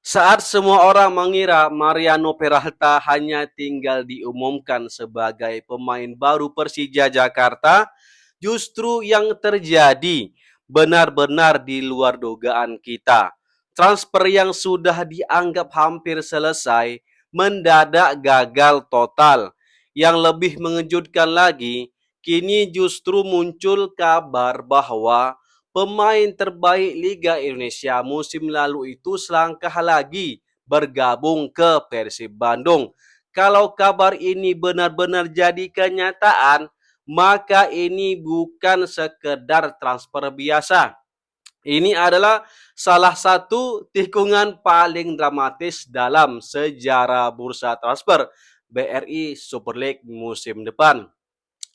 Saat semua orang mengira Mariano Peralta hanya tinggal diumumkan sebagai pemain baru Persija Jakarta, justru yang terjadi benar-benar di luar dugaan kita. Transfer yang sudah dianggap hampir selesai mendadak gagal total. Yang lebih mengejutkan lagi, kini justru muncul kabar bahwa pemain terbaik Liga Indonesia musim lalu itu selangkah lagi bergabung ke Persib Bandung. Kalau kabar ini benar-benar jadi kenyataan, maka ini bukan sekedar transfer biasa. Ini adalah salah satu tikungan paling dramatis dalam sejarah bursa transfer BRI Super League musim depan.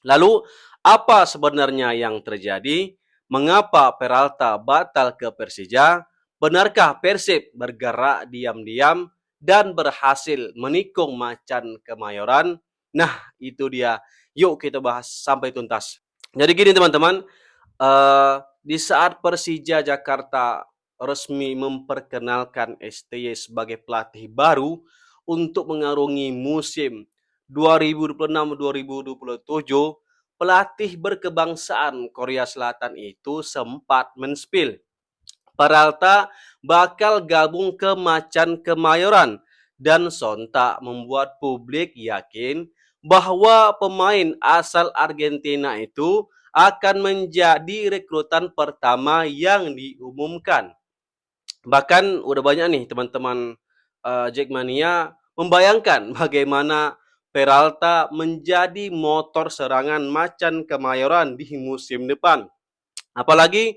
Lalu, apa sebenarnya yang terjadi? Mengapa Peralta batal ke Persija? Benarkah Persib bergerak diam-diam dan berhasil menikung macan Kemayoran? Nah, itu dia. Yuk kita bahas sampai tuntas. Jadi gini teman-teman, di saat Persija Jakarta resmi memperkenalkan STY sebagai pelatih baru untuk mengarungi musim 2026-2027, pelatih berkebangsaan Korea Selatan itu sempat menspil Peralta bakal gabung ke Macan Kemayoran dan sontak membuat publik yakin bahwa pemain asal Argentina itu akan menjadi rekrutan pertama yang diumumkan. Bahkan udah banyak nih teman-teman Jackmania membayangkan bagaimana Peralta menjadi motor serangan Macan Kemayoran di musim depan. Apalagi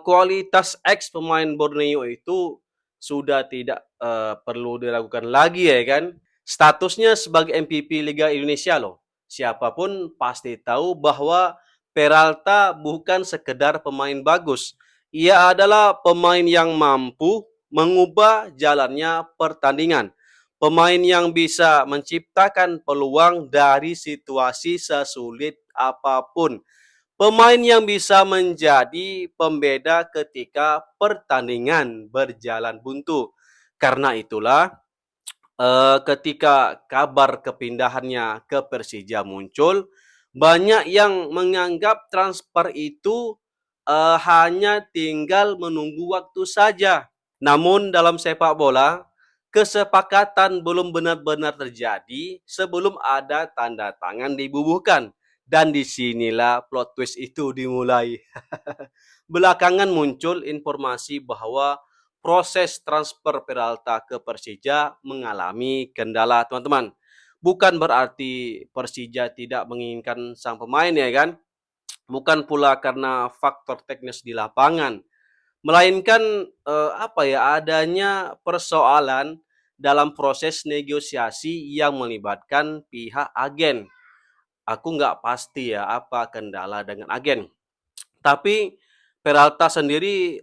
kualitas ex pemain Borneo itu sudah tidak perlu diragukan lagi ya kan. Statusnya sebagai MVP Liga Indonesia loh. Siapapun pasti tahu bahwa Peralta bukan sekedar pemain bagus. Ia adalah pemain yang mampu mengubah jalannya pertandingan. Pemain yang bisa menciptakan peluang dari situasi sesulit apapun. Pemain yang bisa menjadi pembeda ketika pertandingan berjalan buntu. Karena itulah ketika kabar kepindahannya ke Persija muncul, banyak yang menganggap transfer itu hanya tinggal menunggu waktu saja. Namun dalam sepak bola, kesepakatan belum benar-benar terjadi sebelum ada tanda tangan dibubuhkan. Dan disinilah plot twist itu dimulai. Belakangan muncul informasi bahwa proses transfer Peralta ke Persija mengalami kendala, teman-teman. Bukan berarti Persija tidak menginginkan sang pemain ya kan? Bukan pula karena faktor teknis di lapangan, melainkan apa ya, adanya persoalan dalam proses negosiasi yang melibatkan pihak agen. Aku nggak pasti ya apa kendala dengan agen. Tapi Peralta sendiri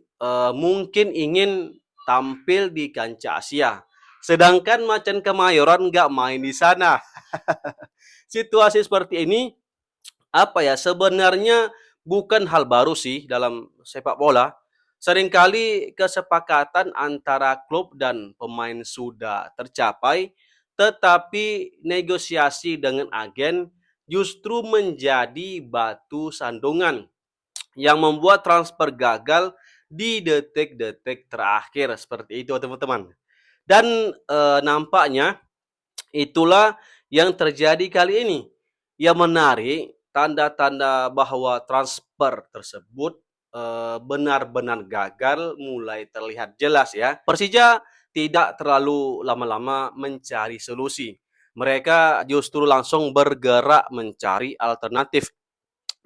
mungkin ingin tampil di kancah Asia. Sedangkan Macan Kemayoran nggak main di sana. Situasi seperti ini apa ya, sebenarnya bukan hal baru sih dalam sepak bola. Seringkali kesepakatan antara klub dan pemain sudah tercapai, tetapi negosiasi dengan agen justru menjadi batu sandungan yang membuat transfer gagal di detik-detik terakhir seperti itu teman-teman. Dan nampaknya itulah yang terjadi kali ini. Yang menarik, tanda-tanda bahwa transfer tersebut benar-benar gagal mulai terlihat jelas ya. Persija tidak terlalu lama-lama mencari solusi. Mereka justru langsung bergerak mencari alternatif.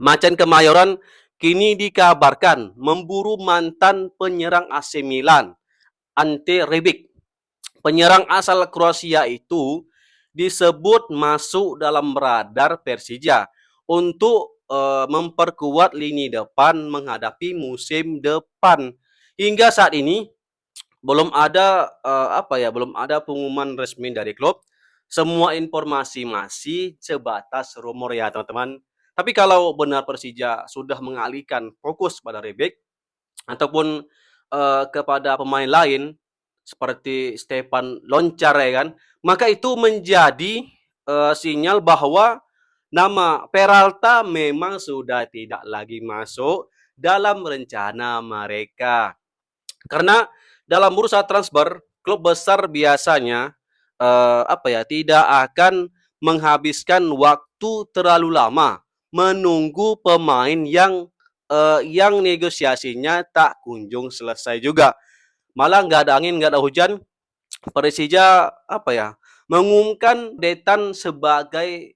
Macan Kemayoran kini dikabarkan memburu mantan penyerang AC Milan, Ante Rebic. Penyerang asal Kroasia itu disebut masuk dalam radar Persija untuk memperkuat lini depan menghadapi musim depan. Hingga saat ini belum ada belum ada pengumuman resmi dari klub. Semua informasi masih sebatas rumor ya teman-teman. Tapi kalau benar Persija sudah mengalihkan fokus pada Rebic ataupun kepada pemain lain, seperti Stefan Loncar ya kan, maka itu menjadi sinyal bahwa nama Peralta memang sudah tidak lagi masuk dalam rencana mereka. Karena dalam bursa transfer, klub besar biasanya tidak akan menghabiskan waktu terlalu lama menunggu pemain yang negosiasinya tak kunjung selesai juga. Malah nggak ada angin, nggak ada hujan, Persija mengumumkan Detan sebagai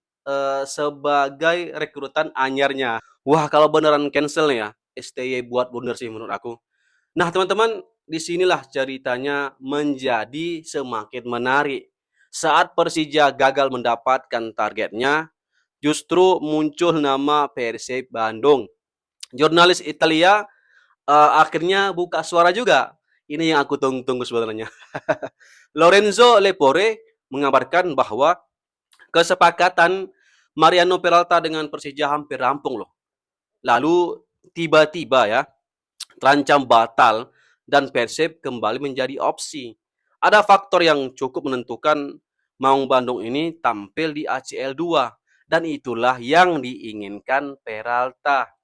rekrutan anyarnya. Wah, kalau beneran cancel nih ya, STY buat blunder sih menurut aku. Nah, teman-teman, disinilah ceritanya menjadi semakin menarik. Saat Persija gagal mendapatkan targetnya, justru muncul nama Persib Bandung. Jurnalis Italia akhirnya buka suara juga. Ini yang aku tunggu-tunggu sebenarnya. Lorenzo Lepore mengabarkan bahwa kesepakatan Mariano Peralta dengan Persija hampir rampung loh. Lalu tiba-tiba ya terancam batal dan Persib kembali menjadi opsi. Ada faktor yang cukup menentukan Maung Bandung ini tampil di ACL 2 dan itulah yang diinginkan Peralta.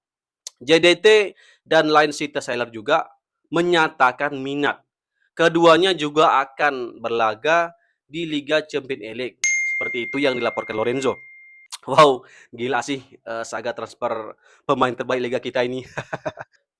JDT dan Line City Sailor juga menyatakan minat. Keduanya juga akan berlaga di Liga Champions League. Seperti itu yang dilaporkan Lorenzo. Wow, gila sih saga transfer pemain terbaik Liga kita ini.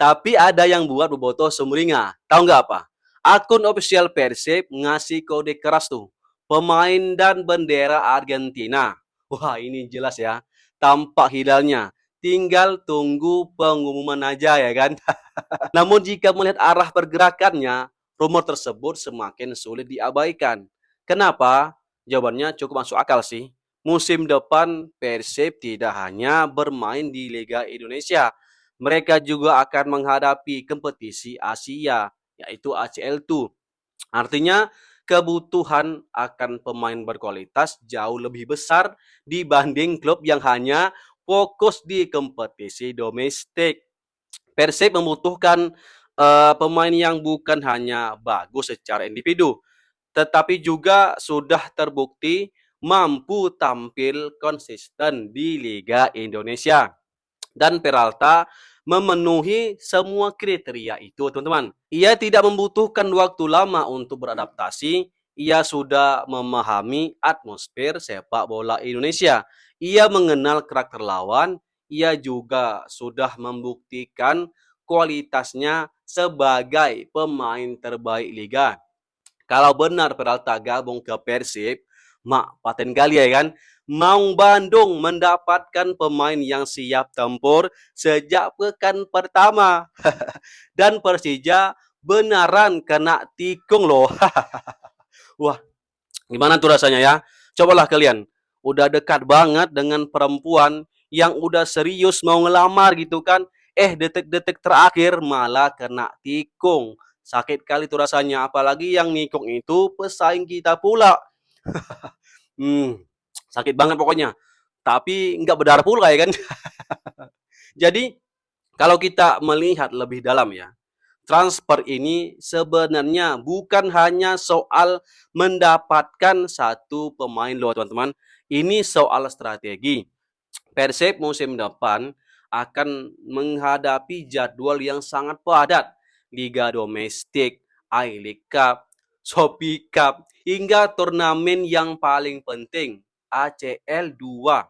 Tapi ada yang buat bobotoh sumringah. Tahu nggak apa? Akun official Persib ngasih kode keras tuh. Pemain dan bendera Argentina. Wah, ini jelas ya. Tampak hilalnya. Tinggal tunggu pengumuman aja ya kan. Namun jika melihat arah pergerakannya, rumor tersebut semakin sulit diabaikan. Kenapa? Jawabannya cukup masuk akal sih. Musim depan Persib tidak hanya bermain di Liga Indonesia, mereka juga akan menghadapi kompetisi Asia, yaitu ACL2. Artinya kebutuhan akan pemain berkualitas jauh lebih besar dibanding klub yang hanya fokus di kompetisi domestik. Persib membutuhkan pemain yang bukan hanya bagus secara individu, tetapi juga sudah terbukti mampu tampil konsisten di Liga Indonesia. Dan Peralta memenuhi semua kriteria itu, teman-teman. Ia tidak membutuhkan waktu lama untuk beradaptasi. Ia sudah memahami atmosfer sepak bola Indonesia. Ia mengenal karakter lawan. Ia juga sudah membuktikan kualitasnya sebagai pemain terbaik liga. Kalau benar Peralta gabung ke Persib, mak paten kali ya kan. Maung Bandung mendapatkan pemain yang siap tempur sejak pekan pertama. Dan Persija benaran kena tikung loh. Wah, gimana tuh rasanya ya? Cobalah kalian. Udah dekat banget dengan perempuan yang udah serius mau ngelamar gitu kan. Detik-detik terakhir malah kena tikung. Sakit kali tuh rasanya. Apalagi yang nikung itu pesaing kita pula. Hmm, sakit banget pokoknya. Tapi nggak berdarah pula ya kan. Jadi kalau kita melihat lebih dalam ya, transfer ini sebenarnya bukan hanya soal mendapatkan satu pemain loh teman-teman. Ini soal strategi. Persib musim depan akan menghadapi jadwal yang sangat padat. Liga domestik, I-League Cup, Shopee Cup, hingga turnamen yang paling penting, ACL 2.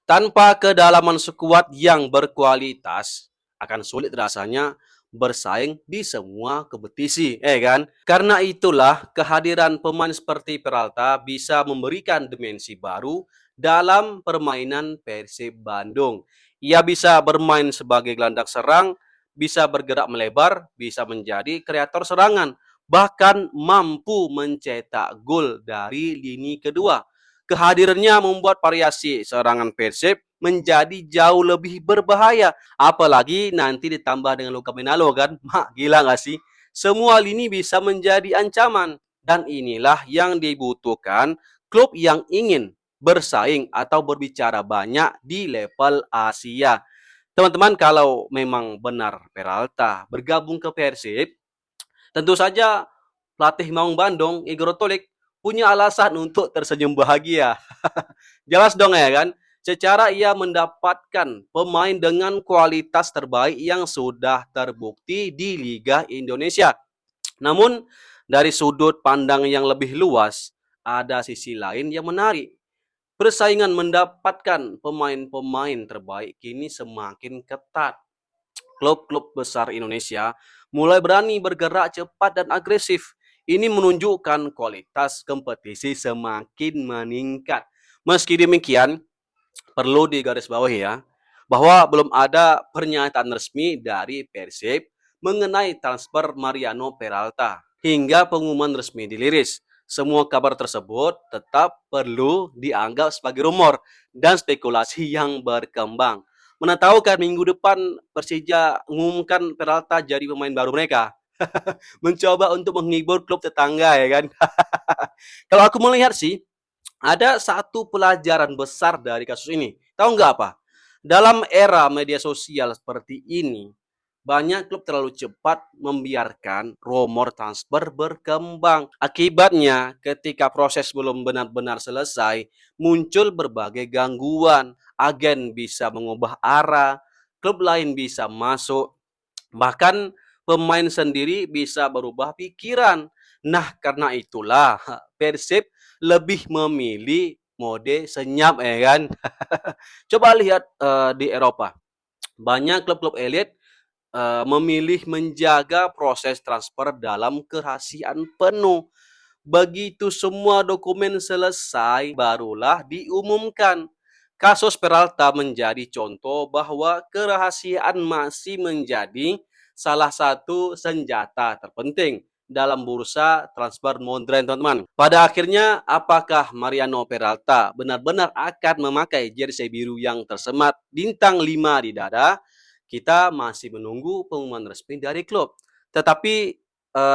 Tanpa kedalaman skuad yang berkualitas, akan sulit rasanya bersaing di semua kompetisi, kan? Karena itulah kehadiran pemain seperti Peralta bisa memberikan dimensi baru dalam permainan Persib Bandung. Ia bisa bermain sebagai gelandang serang, bisa bergerak melebar, bisa menjadi kreator serangan, bahkan mampu mencetak gol dari lini kedua. Kehadirannya membuat variasi serangan Persib menjadi jauh lebih berbahaya. Apalagi nanti ditambah dengan Luka Menalo kan. Mak, gila gak sih? Semua lini bisa menjadi ancaman. Dan inilah yang dibutuhkan klub yang ingin bersaing atau berbicara banyak di level Asia. Teman-teman, kalau memang benar Peralta bergabung ke Persib, tentu saja pelatih Maung Bandung, Igor Tolik, punya alasan untuk tersenyum bahagia. Jelas dong ya kan? Secara ia mendapatkan pemain dengan kualitas terbaik yang sudah terbukti di Liga Indonesia. Namun, dari sudut pandang yang lebih luas, ada sisi lain yang menarik. Persaingan mendapatkan pemain-pemain terbaik kini semakin ketat. Klub-klub besar Indonesia mulai berani bergerak cepat dan agresif. Ini menunjukkan kualitas kompetisi semakin meningkat. Meski demikian, perlu digarisbawahi ya, bahwa belum ada pernyataan resmi dari Persib mengenai transfer Mariano Peralta. Hingga pengumuman resmi diliris, semua kabar tersebut tetap perlu dianggap sebagai rumor dan spekulasi yang berkembang. Mana tahu kan minggu depan Persija mengumumkan Peralta jadi pemain baru mereka. Mencoba untuk menghibur klub tetangga ya kan. Kalau aku melihat sih, ada satu pelajaran besar dari kasus ini. Tahu nggak apa? Dalam era media sosial seperti ini, banyak klub terlalu cepat membiarkan rumor transfer berkembang. Akibatnya, ketika proses belum benar-benar selesai, muncul berbagai gangguan. Agen bisa mengubah arah, klub lain bisa masuk, bahkan pemain sendiri bisa berubah pikiran. Nah, karena itulah Persib lebih memilih mode senyap ya kan. Coba lihat di Eropa. Banyak klub-klub elit memilih menjaga proses transfer dalam kerahasiaan penuh. Begitu semua dokumen selesai, barulah diumumkan. Kasus Peralta menjadi contoh bahwa kerahasiaan masih menjadi salah satu senjata terpenting dalam bursa transfer modern, teman-teman. Pada akhirnya, apakah Mariano Peralta benar-benar akan memakai jersey biru yang tersemat bintang 5 di dada? Kita masih menunggu pengumuman resmi dari klub. Tetapi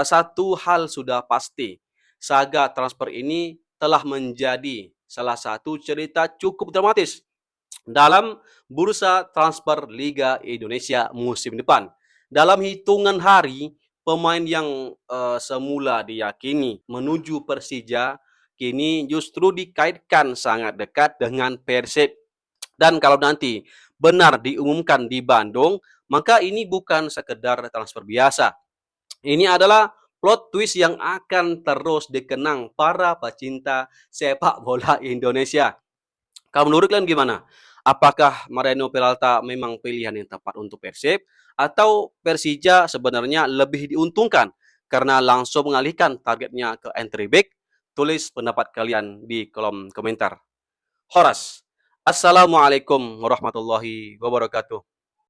satu hal sudah pasti, saga transfer ini telah menjadi salah satu cerita cukup dramatis dalam bursa transfer Liga Indonesia musim depan. Dalam hitungan hari, pemain yang semula diyakini menuju Persija kini justru dikaitkan sangat dekat dengan Persib. Dan kalau nanti benar diumumkan di Bandung, maka ini bukan sekedar transfer biasa. Ini adalah plot twist yang akan terus dikenang para pecinta sepak bola Indonesia. Kalau menurut kalian gimana? Apakah Mariano Peralta memang pilihan yang tepat untuk Persib atau Persija sebenarnya lebih diuntungkan karena langsung mengalihkan targetnya ke entry back? Tulis pendapat kalian di kolom komentar. Horas. Assalamualaikum warahmatullahi wabarakatuh.